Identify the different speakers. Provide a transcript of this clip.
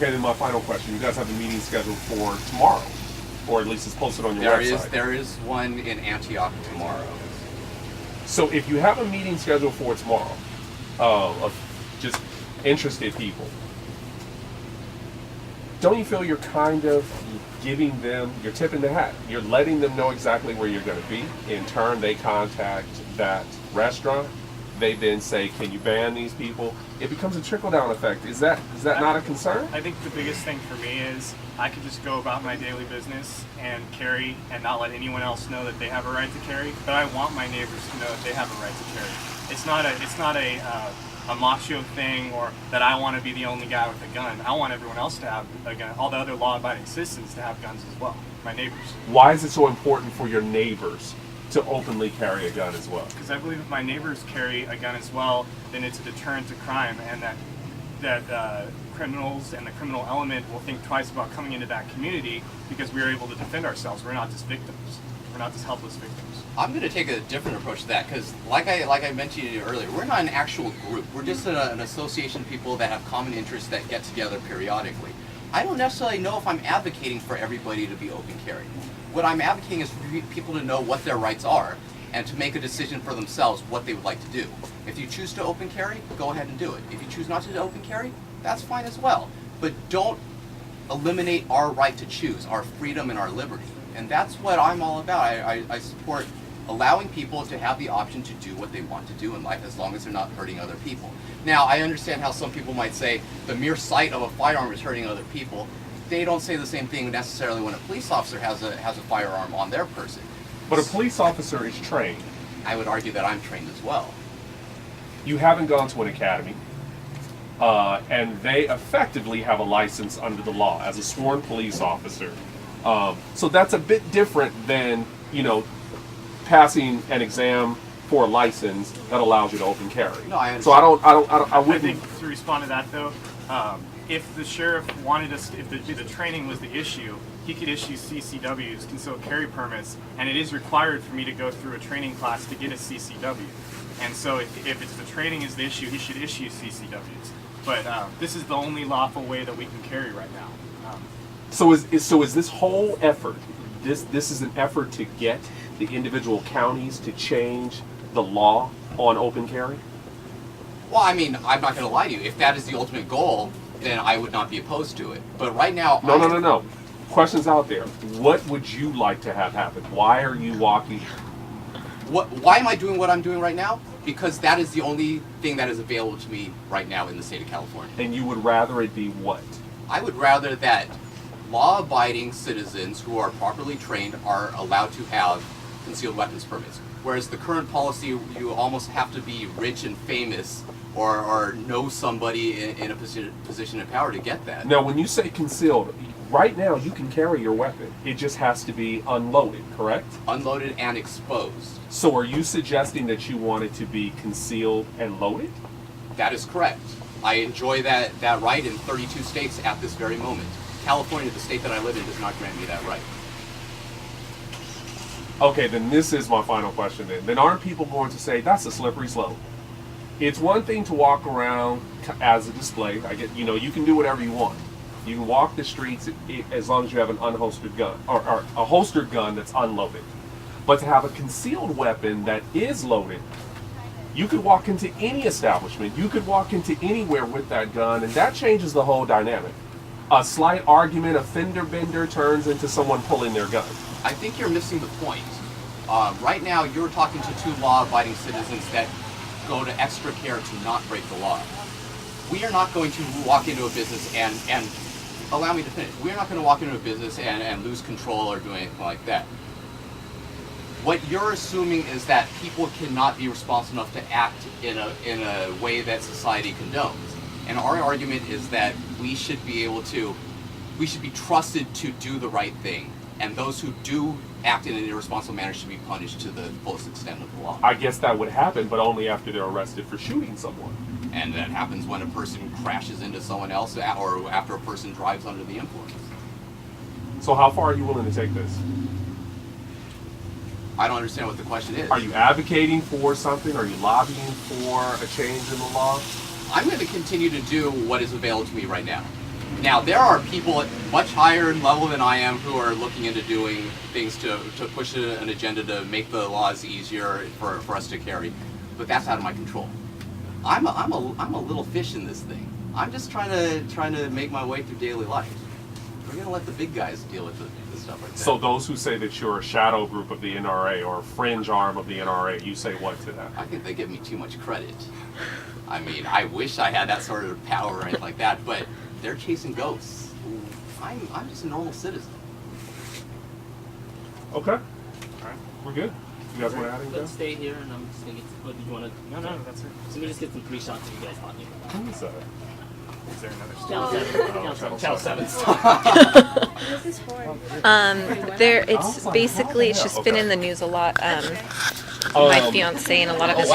Speaker 1: Okay, then my final question. You guys have a meeting scheduled for tomorrow, or at least it's posted on your website.
Speaker 2: There is one in Antioch tomorrow.
Speaker 1: So if you have a meeting scheduled for tomorrow, of just interested people, don't you feel you're kind of giving them, you're tipping the hat, you're letting them know exactly where you're going to be? In turn, they contact that restaurant. They then say, can you ban these people? It becomes a trickle-down effect. Is that not a concern?
Speaker 3: I think the biggest thing for me is I could just go about my daily business and carry and not let anyone else know that they have a right to carry. But I want my neighbors to know that they have a right to carry. It's not a macho thing, or that I want to be the only guy with a gun. I want everyone else to have a gun. All the other law-abiding citizens to have guns as well. My neighbors.
Speaker 1: Why is it so important for your neighbors to openly carry a gun as well?
Speaker 3: Because I believe if my neighbors carry a gun as well, then it's a deterrent to crime, and that criminals and the criminal element will think twice about coming into that community because we are able to defend ourselves. We're not just victims. We're not just helpless victims.
Speaker 2: I'm going to take a different approach to that because, like I mentioned to you earlier, we're not an actual group. We're just an association of people that have common interests that get together periodically. I don't necessarily know if I'm advocating for everybody to be open carry. What I'm advocating is for people to know what their rights are and to make a decision for themselves what they would like to do. If you choose to open carry, go ahead and do it. If you choose not to open carry, that's fine as well. But don't eliminate our right to choose, our freedom and our liberty. And that's what I'm all about. I support allowing people to have the option to do what they want to do in life as long as they're not hurting other people. Now, I understand how some people might say the mere sight of a firearm is hurting other people. They don't say the same thing necessarily when a police officer has a firearm on their person.
Speaker 1: But a police officer is trained.
Speaker 2: I would argue that I'm trained as well.
Speaker 1: You haven't gone to an academy, and they effectively have a license under the law as a sworn police officer. So that's a bit different than, passing an exam for a license that allows you to open carry.
Speaker 2: No, I understand.
Speaker 1: So I wouldn't.
Speaker 3: I think to respond to that though, if the sheriff wanted us, if the training was the issue, he could issue CCWs, concealed carry permits, and it is required for me to go through a training class to get a CCW. And so if it's the training is the issue, he should issue CCWs. But this is the only lawful way that we can carry right now.
Speaker 1: So is this whole effort? This is an effort to get the individual counties to change the law on open carry?
Speaker 2: Well, I mean, I'm not going to lie to you. If that is the ultimate goal, then I would not be opposed to it. But right now...
Speaker 1: No. Questions out there. What would you like to have happen? Why are you walking?
Speaker 2: Why am I doing what I'm doing right now? Because that is the only thing that is available to me right now in the state of California.
Speaker 1: And you would rather it be what?
Speaker 2: I would rather that law-abiding citizens who are properly trained are allowed to have concealed weapons permits. Whereas the current policy, you almost have to be rich and famous or know somebody in a position of power to get that.
Speaker 1: Now, when you say concealed, right now you can carry your weapon. It just has to be unloaded, correct?
Speaker 2: Unloaded and exposed.
Speaker 1: So are you suggesting that you want it to be concealed and loaded?
Speaker 2: That is correct. I enjoy that right in 32 states at this very moment. California, the state that I live in, does not grant me that right.
Speaker 1: Okay, then this is my final question then. Then aren't people going to say, that's a slippery slope? It's one thing to walk around as a display. I get, you can do whatever you want. You can walk the streets as long as you have an unholstered gun, or a holstered gun that's unloaded. But to have a concealed weapon that is loaded, you could walk into any establishment, you could walk into anywhere with that gun, and that changes the whole dynamic. A slight argument, a fender bender turns into someone pulling their gun.
Speaker 2: I think you're missing the point. Right now, you're talking to two law-abiding citizens that go to extra care to not break the law. We are not going to walk into a business and allow me to finish. We are not going to walk into a business and lose control or do anything like that. What you're assuming is that people cannot be responsible enough to act in a way that society condones. And our argument is that we should be trusted to do the right thing. And those who do act in an irresponsible manner should be punished to the fullest extent of the law.
Speaker 1: I guess that would happen, but only after they're arrested for shooting someone.
Speaker 2: And that happens when a person crashes into someone else or after a person drives under the influence.
Speaker 1: So how far are you willing to take this?
Speaker 2: I don't understand what the question is.
Speaker 1: Are you advocating for something? Are you lobbying for a change in the law?
Speaker 2: I'm going to continue to do what is available to me right now. Now, there are people much higher in level than I am who are looking into doing things to push an agenda to make the laws easier for us to carry, but that's out of my control. I'm a little fish in this thing. I'm just trying to make my way through daily life. We're gonna let the big guys deal with the stuff like that.
Speaker 1: So those who say that you're a shadow group of the NRA or a fringe arm of the NRA, you say what to that?
Speaker 2: I think they give me too much credit. I mean, I wish I had that sort of power or anything like that, but they're chasing ghosts. I'm just a normal citizen.
Speaker 1: Okay. All right. We're good. You guys want to add anything?
Speaker 4: Let's stay here, and I'm just gonna get. What did you want to?
Speaker 3: No, that's it.
Speaker 4: Let me just get some free shots of you guys talking about.
Speaker 1: Who is that?
Speaker 3: Is there another
Speaker 4: Channel
Speaker 3: story?
Speaker 4: 7.
Speaker 5: What's this for?
Speaker 6: There, it's basically, it's just been in the news a lot. My fiance and a lot of his